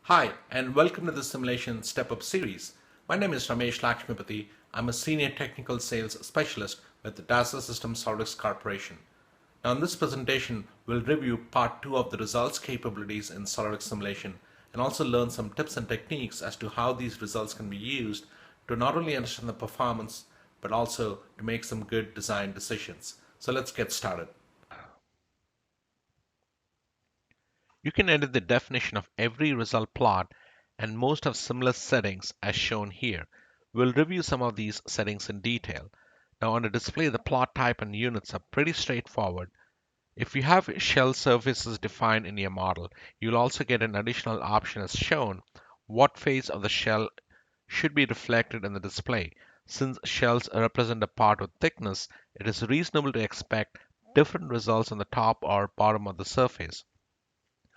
Hi, and welcome to the Simulation Step Up series. My name is Ramesh Lakshmipathy. I'm a Senior Technical Sales Specialist with the DASA Systems SOLIDWORKS Corporation. Now, in this presentation, we'll review part 2 of the results capabilities in SOLIDWORKS simulation and also learn some tips and techniques as to how these results can be used to not only understand the performance but also to make some good design decisions. So let's get started. You can edit the definition of every result plot, and most have similar settings as shown here. We'll review some of these settings in detail. Now on the display, the plot type and units are pretty straightforward. If you have shell surfaces defined in your model, you'll also get an additional option as shown, what phase of the shell should be reflected in the display. Since shells represent a part with thickness, it is reasonable to expect different results on the top or bottom of the surface.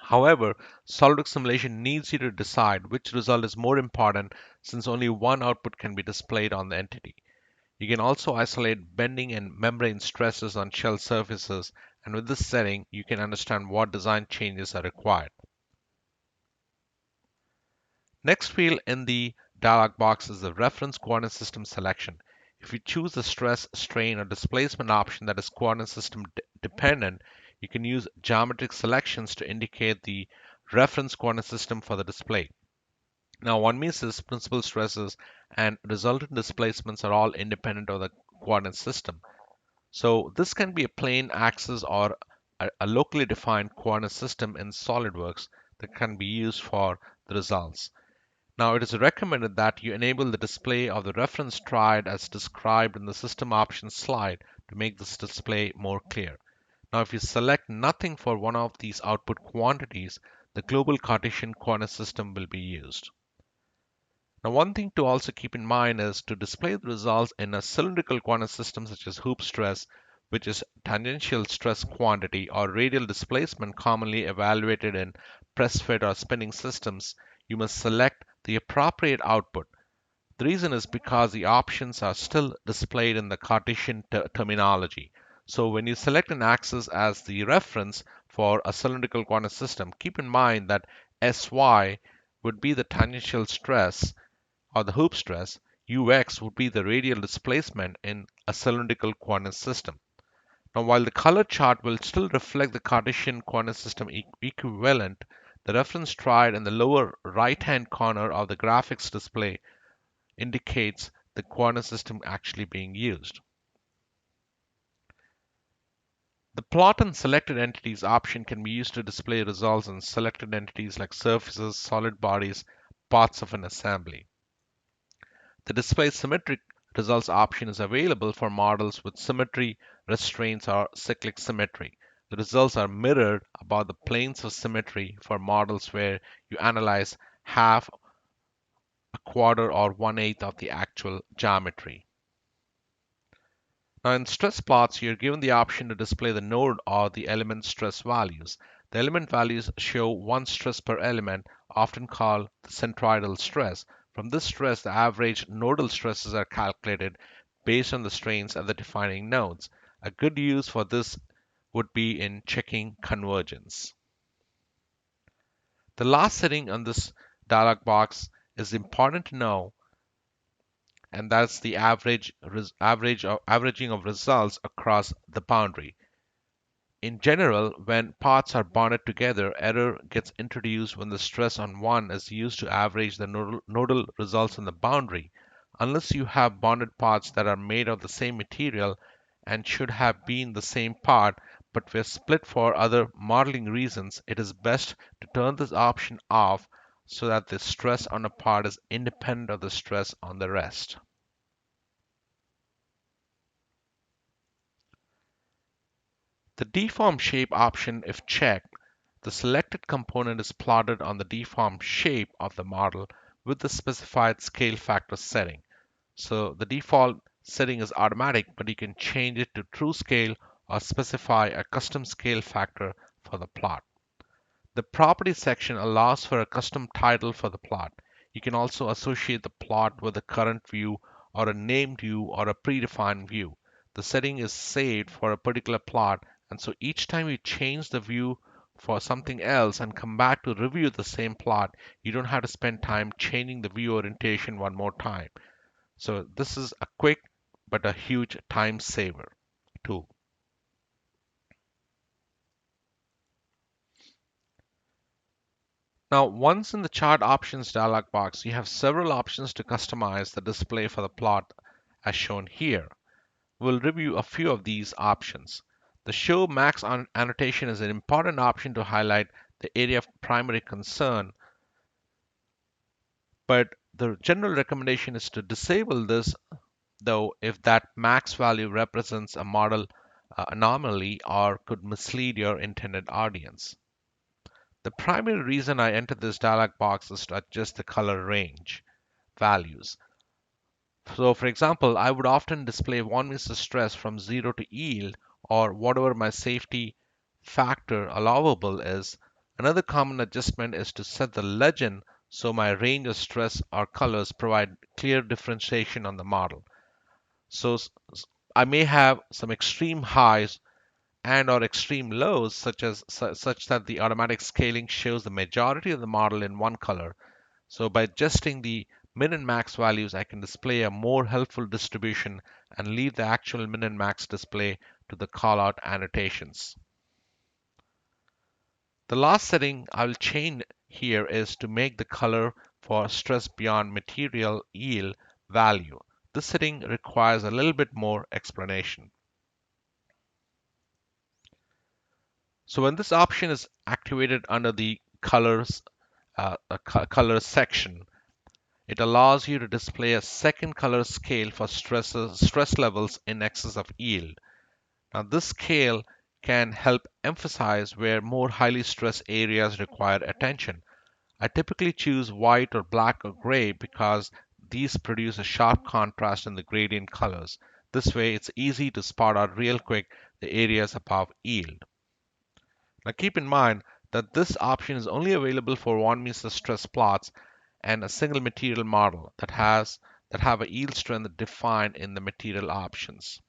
However, SOLIDWORKS simulation needs you to decide which result is more important since only one output can be displayed on the entity. You can also isolate bending and membrane stresses on shell surfaces, and with this setting, you can understand what design changes are required. Next field in the dialog box is the reference coordinate system selection. If you choose the stress, strain, or displacement option that is coordinate system dependent, you can use geometric selections to indicate the reference coordinate system for the display. Now, one misses principal stresses and resultant displacements are all independent of the coordinate system. So this can be a plane axis or a locally defined coordinate system in SolidWorks that can be used for the results. Now, it is recommended that you enable the display of the reference triad as described in the system options slide to make this display more clear. Now, if you select nothing for one of these output quantities, the global Cartesian coordinate system will be used. Now, one thing to also keep in mind is to display the results in a cylindrical coordinate system such as hoop stress, which is tangential stress quantity or radial displacement commonly evaluated in press fit or spinning systems, you must select the appropriate output. The reason is because the options are still displayed in the Cartesian terminology. So when you select an axis as the reference for a cylindrical coordinate system, keep in mind that Sy would be the tangential stress or the hoop stress, Ux would be the radial displacement in a cylindrical coordinate system. Now, while the color chart will still reflect the Cartesian coordinate system equivalent, the reference triad in the lower right-hand corner of the graphics display indicates the coordinate system actually being used. The plot and selected entities option can be used to display results on selected entities like surfaces, solid bodies, parts of an assembly. The display symmetric results option is available for models with symmetry restraints or cyclic symmetry. The results are mirrored about the planes of symmetry for models where you analyze half, a quarter, or one-eighth of the actual geometry. Now in stress plots, you're given the option to display the node or the element stress values. The element values show one stress per element, often called the centroidal stress. From this stress, the average nodal stresses are calculated based on the strains at the defining nodes. A good use for this would be in checking convergence. The last setting on this dialog box is important to know, and that's the averaging of results across the boundary. In general, when parts are bonded together, error gets introduced when the stress on one is used to average the nodal results on the boundary. Unless you have bonded parts that are made of the same material and should have been the same part but were split for other modeling reasons, it is best to turn this option off so that the stress on a part is independent of the stress on the rest. The deform shape option, if checked, the selected component is plotted on the deformed shape of the model with the specified scale factor setting. So the default setting is automatic, but you can change it to true scale or specify a custom scale factor for the plot. The properties section allows for a custom title for the plot. You can also associate the plot with a current view or a named view or a predefined view. The setting is saved for a particular plot, and so each time you change the view for something else and come back to review the same plot, you don't have to spend time changing the view orientation one more time. So this is a quick but a huge time saver tool. Now, once in the chart options dialog box, you have several options to customize the display for the plot as shown here. We'll review a few of these options. The show max annotation is an important option to highlight the area of primary concern, but the general recommendation is to disable this, though, if that max value represents a model anomaly or could mislead your intended audience. The primary reason I entered this dialog box is to adjust the color range values. So for example, I would often display one means stress from 0 to yield or whatever my safety factor allowable is. Another common adjustment is to set the legend so my range of stress or colors provide clear differentiation on the model. So I may have some extreme highs and or extreme lows such that the automatic scaling shows the majority of the model in one color. So by adjusting the min and max values, I can display a more helpful distribution and leave the actual min and max display to the callout annotations. The last setting I'll change here is to make the color for stress beyond material yield value. This setting requires a little bit more explanation. So when this option is activated under the colors color section, it allows you to display a second color scale for stress levels in excess of yield. Now this scale can help emphasize where more highly stressed areas require attention. I typically choose white or black or gray because these produce a sharp contrast in the gradient colors. This way it's easy to spot out real quick the areas above yield. Now keep in mind that this option is only available for one means stress plots and a single material model that have a yield strength defined in the material options.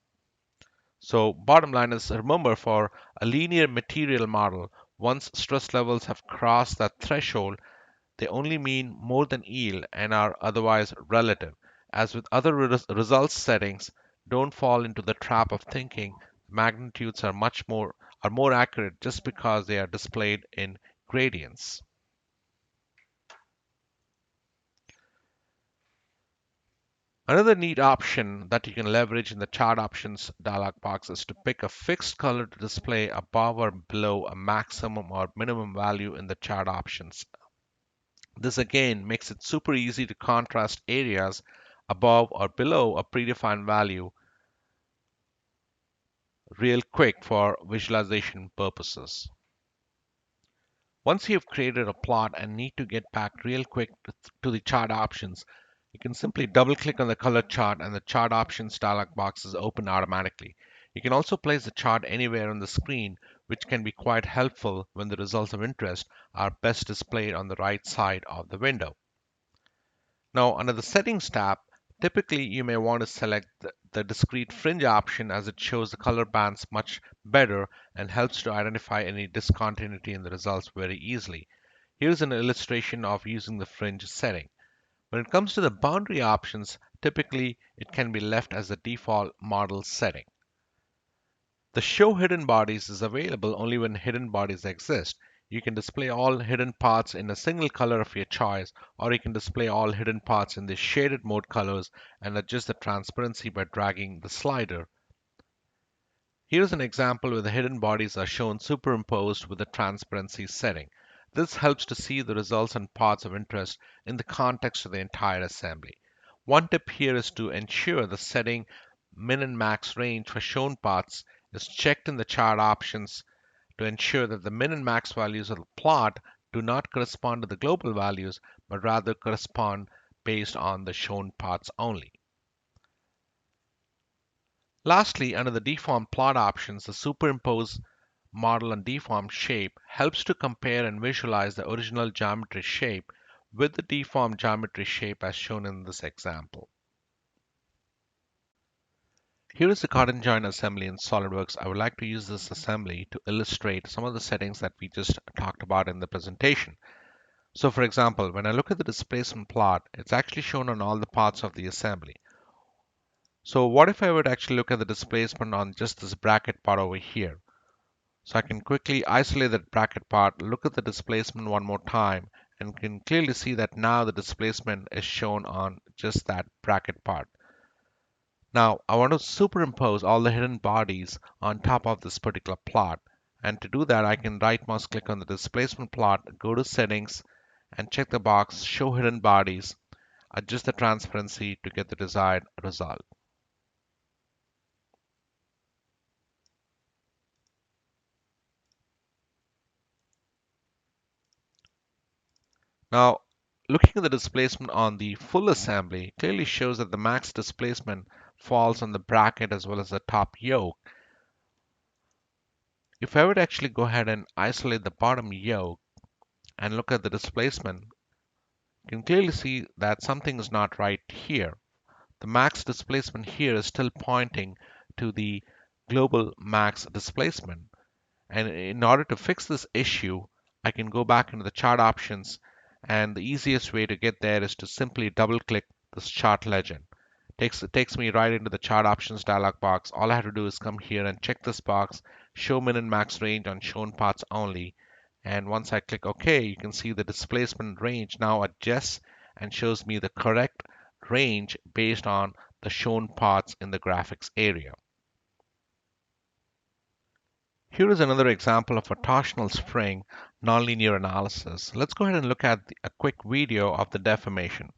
So bottom line is, remember, for a linear material model, once stress levels have crossed that threshold, they only mean more than yield and are otherwise relative. As with other results settings, don't fall into the trap of thinking magnitudes are more accurate just because they are displayed in gradients. Another neat option that you can leverage in the chart options dialog box is to pick a fixed color to display above or below a maximum or minimum value in the chart options. This again makes it super easy to contrast areas above or below a predefined value real quick for visualization purposes. Once you've created a plot and need to get back real quick to the chart options, you can simply double click on the color chart and the chart options dialog box is open automatically. You can also place the chart anywhere on the screen, which can be quite helpful when the results of interest are best displayed on the right side of the window. Now, under the Settings tab, typically you may want to select the discrete fringe option as it shows the color bands much better and helps to identify any discontinuity in the results very easily. Here's an illustration of using the fringe setting. When it comes to the boundary options, typically it can be left as the default model setting. The Show Hidden Bodies is available only when hidden bodies exist. You can display all hidden parts in a single color of your choice, or you can display all hidden parts in the shaded mode colors and adjust the transparency by dragging the slider. Here's an example where the hidden bodies are shown superimposed with the transparency setting. This helps to see the results and parts of interest in the context of the entire assembly. One tip here is to ensure the setting min and max range for shown parts is checked in the chart options to ensure that the min and max values of the plot do not correspond to the global values, but rather correspond based on the shown parts only. Lastly, under the deform plot options, the superimpose model and deformed shape helps to compare and visualize the original geometry shape with the deformed geometry shape as shown in this example. Here is the cotton join assembly in SOLIDWORKS. I would like to use this assembly to illustrate some of the settings that we just talked about in the presentation. So for example, when I look at the displacement plot, it's actually shown on all the parts of the assembly. So what if I would actually look at the displacement on just this bracket part over here? So I can quickly isolate that bracket part, look at the displacement one more time, and can clearly see that now the displacement is shown on just that bracket part. Now I want to superimpose all the hidden bodies on top of this particular plot. And to do that, I can right mouse click on the displacement plot, go to settings, and check the box show hidden bodies, adjust the transparency to get the desired result. Now, looking at the displacement on the full assembly clearly shows that the max displacement falls on the bracket as well as the top yoke. If I would actually go ahead and isolate the bottom yoke and look at the displacement, you can clearly see that something is not right here. The max displacement here is still pointing to the global max displacement. And in order to fix this issue, I can go back into the chart options, and the easiest way to get there is to simply double click this chart legend. It takes me right into the chart options dialog box. All I have to do is come here and check this box, show min and max range on shown parts only. And once I click OK, you can see the displacement range now adjusts and shows me the correct range based on the shown parts in the graphics area. Here is another example of a torsional spring nonlinear analysis. Let's go ahead and look at a quick video of the deformation.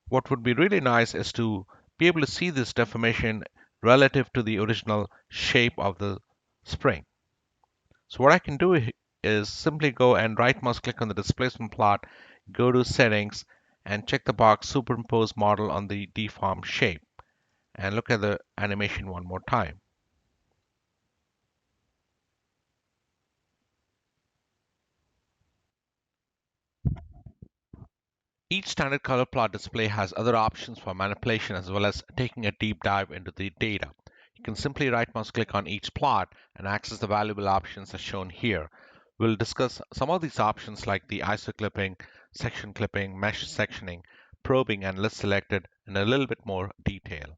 What would be really nice is to be able to see this deformation relative to the original shape of the spring. So what I can do is simply go and right mouse click on the displacement plot, go to settings, and check the box superimpose model on the deformed shape, and look at the animation one more time. Each standard color plot display has other options for manipulation as well as taking a deep dive into the data. You can simply right mouse click on each plot and access the valuable options as shown here. We'll discuss some of these options like the ISO clipping, section clipping, mesh sectioning, probing, and list selected in a little bit more detail.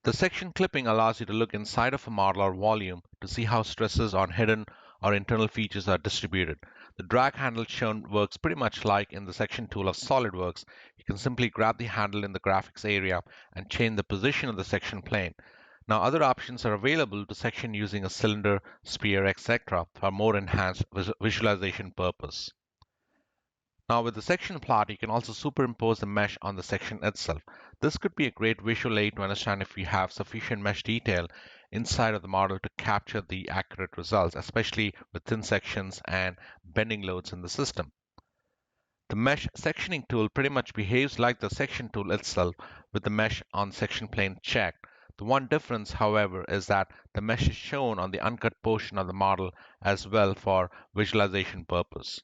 The section clipping allows you to look inside of a model or volume to see how stresses on hidden or internal features are distributed. The drag handle shown works pretty much like in the section tool of SOLIDWORKS. You can simply grab the handle in the graphics area and change the position of the section plane. Now other options are available to section using a cylinder, sphere, etc. for more enhanced visualization purpose. Now with the section plot, you can also superimpose the mesh on the section itself. This could be a great visual aid to understand if you have sufficient mesh detail inside of the model to capture the accurate results, especially with thin sections and bending loads in the system. The mesh sectioning tool pretty much behaves like the section tool itself with the mesh on section plane checked. The one difference, however, is that the mesh is shown on the uncut portion of the model as well for visualization purpose.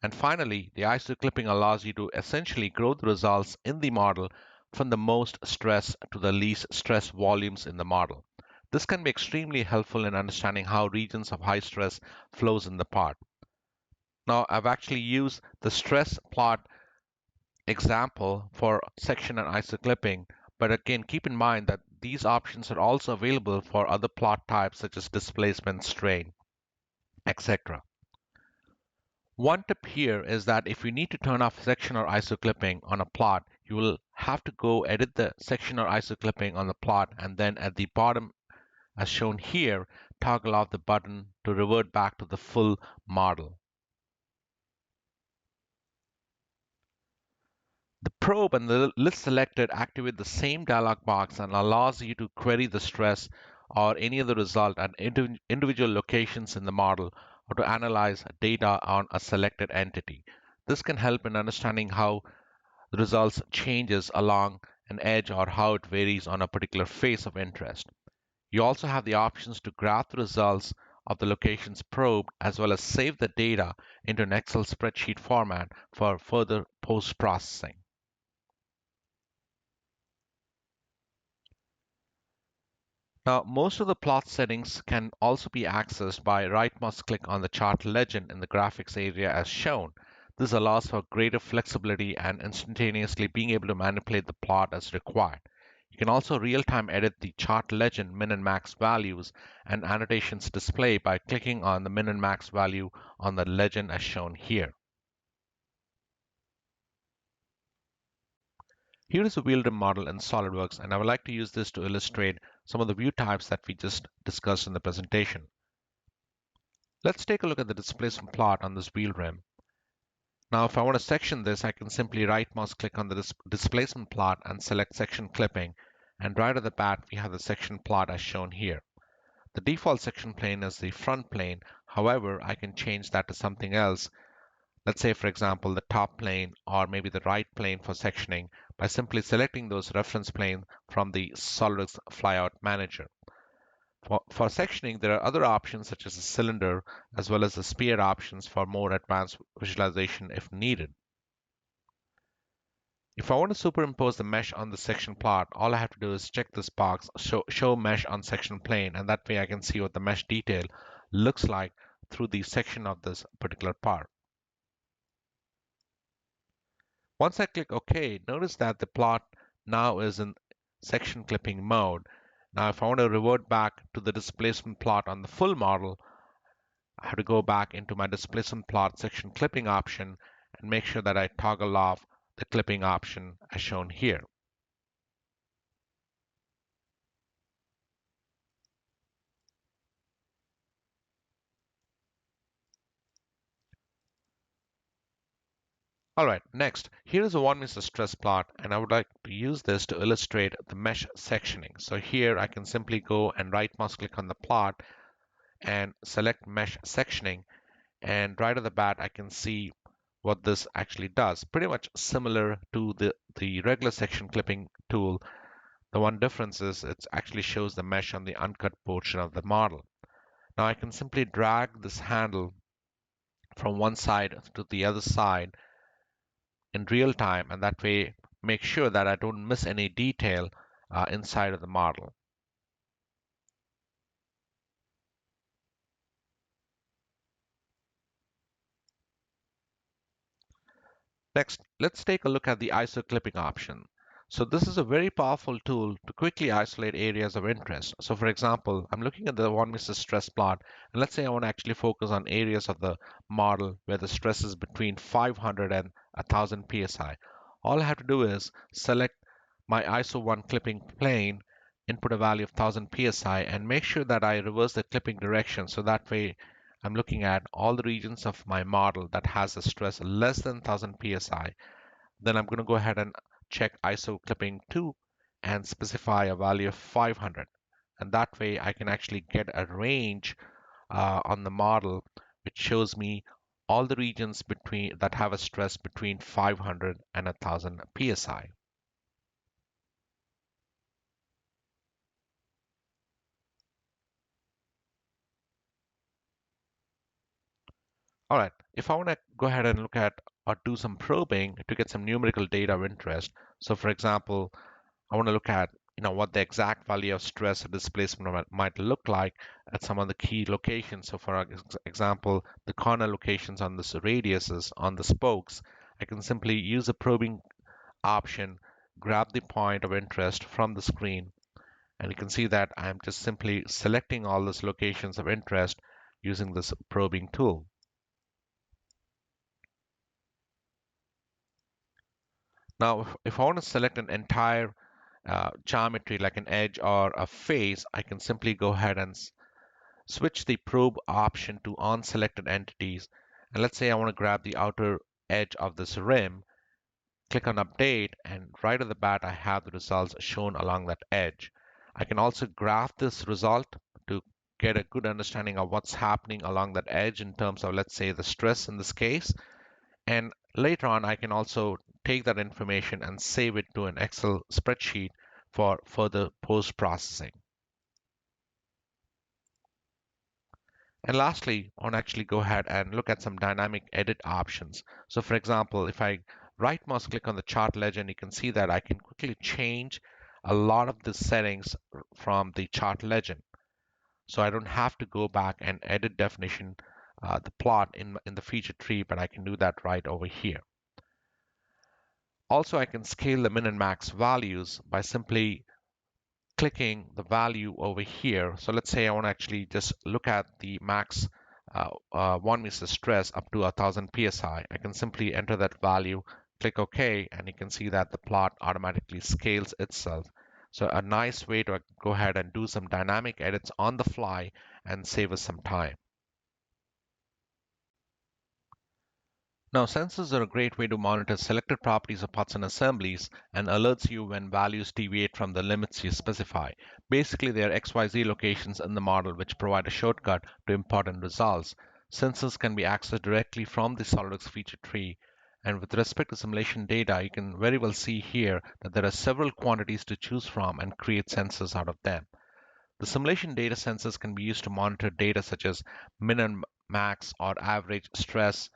And finally, the ISO clipping allows you to essentially grow the results in the model from the most stress to the least stress volumes in the model. This can be extremely helpful in understanding how regions of high stress flows in the part. Now, I've actually used the stress plot example for section and ISO clipping, but again, keep in mind that these options are also available for other plot types such as displacement, strain, etc. One tip here is that if you need to turn off section or ISO clipping on a plot, you will have to go edit the section or ISO clipping on the plot and then at the bottom, as shown here, toggle off the button to revert back to the full model. The probe and the list selected activate the same dialog box and allows you to query the stress or any other result at individual locations in the model or to analyze data on a selected entity. This can help in understanding how the results changes along an edge or how it varies on a particular face of interest. You also have the options to graph the results of the locations probed as well as save the data into an Excel spreadsheet format for further post-processing. Now, most of the plot settings can also be accessed by right mouse click on the chart legend in the graphics area as shown. This allows for greater flexibility and instantaneously being able to manipulate the plot as required. You can also real-time edit the chart legend min and max values and annotations display by clicking on the min and max value on the legend as shown here. Here is a wheel rim model in SOLIDWORKS, and I would like to use this to illustrate some of the view types that we just discussed in the presentation. Let's take a look at the displacement plot on this wheel rim. Now, if I want to section this, I can simply right mouse click on the displacement plot and select section clipping. And right at the bat, we have the section plot as shown here. The default section plane is the front plane. However, I can change that to something else. Let's say, for example, the top plane or maybe the right plane for sectioning by simply selecting those reference planes from the SOLIDWORKS Flyout Manager. For sectioning, there are other options such as a cylinder as well as the sphere options for more advanced visualization if needed. If I want to superimpose the mesh on the section plot, all I have to do is check this box, show mesh on section plane, and that way I can see what the mesh detail looks like through the section of this particular part. Once I click OK, notice that the plot now is in section clipping mode. Now, if I want to revert back to the displacement plot on the full model, I have to go back into my displacement plot section clipping option and make sure that I toggle off the clipping option as shown here. All right, next, here is a 1 meter stress plot, and I would like to use this to illustrate the mesh sectioning. So here I can simply go and right mouse click on the plot and select mesh sectioning, and right at the bat I can see what this actually does. Pretty much similar to the regular section clipping tool. The one difference is it actually shows the mesh on the uncut portion of the model. Now I can simply drag this handle from one side to the other side in real time, and that way make sure that I don't miss any detail inside of the model. Next, let's take a look at the ISO clipping option. So this is a very powerful tool to quickly isolate areas of interest. So for example, I'm looking at the 1 meter stress plot, and let's say I want to actually focus on areas of the model where the stress is between 500 and 1000 psi. All I have to do is select my ISO 1 clipping plane, input a value of 1000 psi, and make sure that I reverse the clipping direction so that way I'm looking at all the regions of my model that has a stress less than 1000 psi. Then I'm going to go ahead and check ISO clipping 2 and specify a value of 500. And that way I can actually get a range on the model which shows me all the regions between that have a stress between 500 and 1000 psi. All right, if I want to go ahead and look at or do some probing to get some numerical data of interest. So for example, I want to look at what the exact value of stress or displacement might look like at some of the key locations. So for example, the corner locations on the radiuses on the spokes, I can simply use the probing option, grab the point of interest from the screen, and you can see that I'm just simply selecting all those locations of interest using this probing tool. Now, if I want to select an entire geometry like an edge or a face, I can simply go ahead and switch the probe option to on selected entities. And let's say I want to grab the outer edge of this rim, click on update, and right at the bat I have the results shown along that edge. I can also graph this result to get a good understanding of what's happening along that edge in terms of, let's say, the stress in this case. And later on, I can also take that information and save it to an Excel spreadsheet for further post-processing. And lastly, I want to actually go ahead and look at some dynamic edit options. So for example, if I right mouse click on the chart legend, you can see that I can quickly change a lot of the settings from the chart legend. So I don't have to go back and edit definition, the plot in the feature tree, but I can do that right over here. Also, I can scale the min and max values by simply clicking the value over here. So let's say I want to actually just look at the max 1 meter stress up to 1000 psi. I can simply enter that value, click OK, and you can see that the plot automatically scales itself. So a nice way to go ahead and do some dynamic edits on the fly and save us some time. Now, sensors are a great way to monitor selected properties of parts and assemblies and alerts you when values deviate from the limits you specify. Basically, they are XYZ locations in the model which provide a shortcut to important results. Sensors can be accessed directly from the SOLIDWORKS feature tree. And with respect to simulation data, you can very well see here that there are several quantities to choose from and create sensors out of them. The simulation data sensors can be used to monitor data such as min and max or average stress,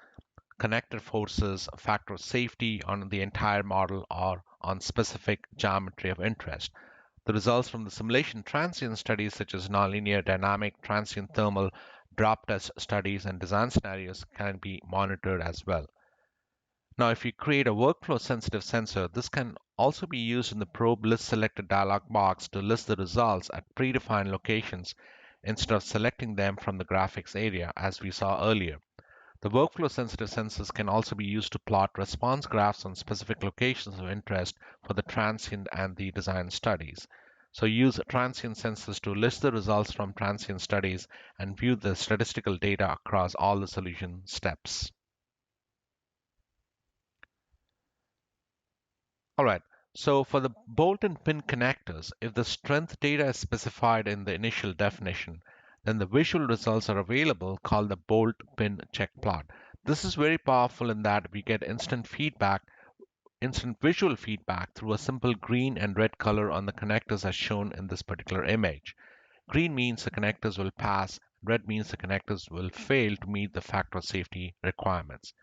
connector forces, factor of safety on the entire model, or on specific geometry of interest. The results from the simulation transient studies such as nonlinear dynamic, transient thermal, drop test studies, and design scenarios can be monitored as well. Now, if you create a workflow sensitive sensor, this can also be used in the probe list selected dialog box to list the results at predefined locations instead of selecting them from the graphics area as we saw earlier. The workflow-sensitive sensors can also be used to plot response graphs on specific locations of interest for the transient and the design studies. So use transient sensors to list the results from transient studies and view the statistical data across all the solution steps. All right, so for the bolt and pin connectors, if the strength data is specified in the initial definition, then the visual results are available called the bolt pin check plot. This is very powerful in that we get instant visual feedback through a simple green and red color on the connectors as shown in this particular image. Green means the connectors will pass, red means the connectors will fail to meet the factor of safety requirements.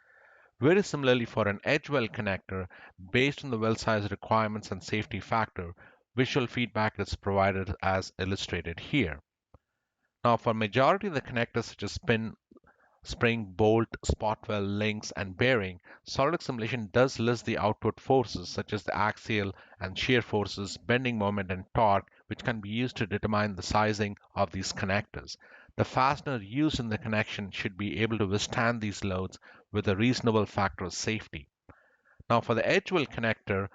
Very similarly, for an edge well connector, based on the well size requirements and safety factor, visual feedback is provided as illustrated here. Now, for majority of the connectors such as pin, spring, bolt, spot well, links, and bearing, SOLIDWORKS simulation does list the output forces such as the axial and shear forces, bending moment, and torque, which can be used to determine the sizing of these connectors. The fastener used in the connection should be able to withstand these loads with a reasonable factor of safety. Now, for the edge well connector,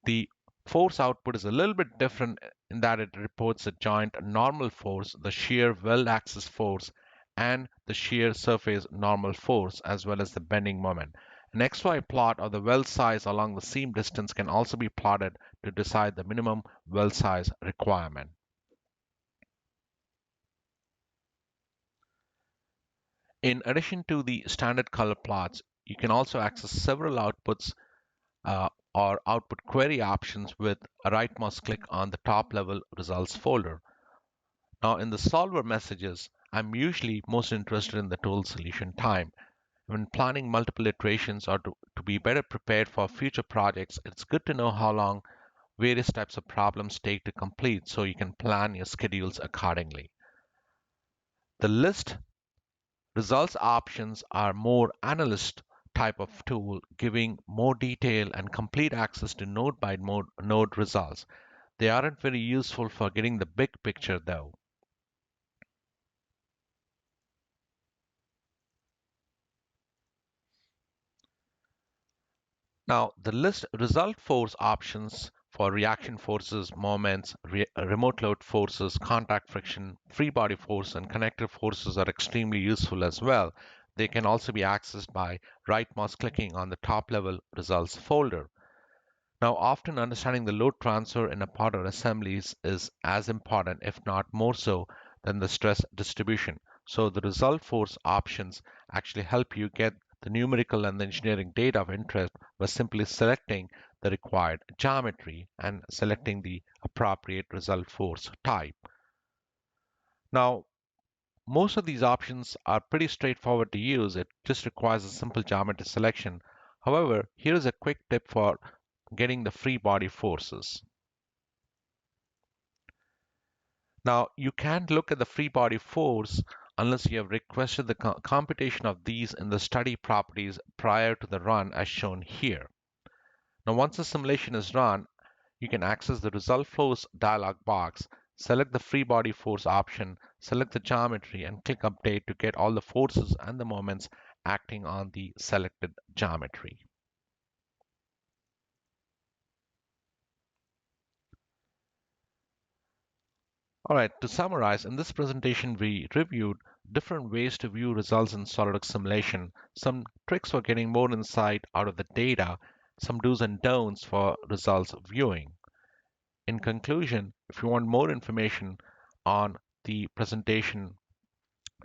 the force output is a little bit different in that it reports the joint normal force, the shear weld axis force, and the shear surface normal force, as well as the bending moment. An XY plot of the weld size along the seam distance can also be plotted to decide the minimum weld size requirement. In addition to the standard color plots, you can also access several outputs or output query options with a right mouse click on the top level results folder. Now in the solver messages, I'm usually most interested in the total solution time. When planning multiple iterations or to be better prepared for future projects, it's good to know how long various types of problems take to complete so you can plan your schedules accordingly. The list results options are more analyst type of tool, giving more detail and complete access to node by node results. They aren't very useful for getting the big picture though. Now, the list result force options for reaction forces, moments, remote load forces, contact friction, free body force, and connector forces are extremely useful as well. They can also be accessed by right mouse clicking on the top level results folder. Now, often understanding the load transfer in a part or assemblies is as important, if not more so, than the stress distribution. So the result force options actually help you get the numerical and the engineering data of interest by simply selecting the required geometry and selecting the appropriate result force type. Now, most of these options are pretty straightforward to use. It just requires a simple geometry selection. However, here is a quick tip for getting the free body forces. Now, you can't look at the free body force unless you have requested the computation of these in the study properties prior to the run as shown here. Now, once the simulation is run, you can access the result flows dialog box, select the free body force option, select the geometry, and click update to get all the forces and the moments acting on the selected geometry. All right, to summarize, in this presentation, we reviewed different ways to view results in SOLIDWORKS simulation, some tricks for getting more insight out of the data, some do's and don'ts for results viewing. In conclusion, if you want more information on the presentation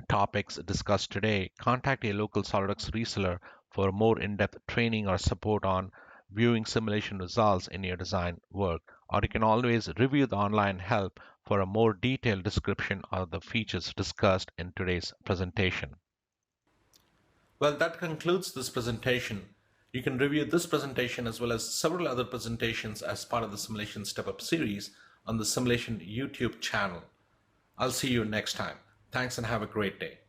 topics discussed today, contact a local SOLIDWORKS reseller for more in-depth training or support on viewing simulation results in your design work. Or you can always review the online help for a more detailed description of the features discussed in today's presentation. Well, that concludes this presentation. You can review this presentation as well as several other presentations as part of the Simulation Step Up series on the Simulation YouTube channel. I'll see you next time. Thanks and have a great day.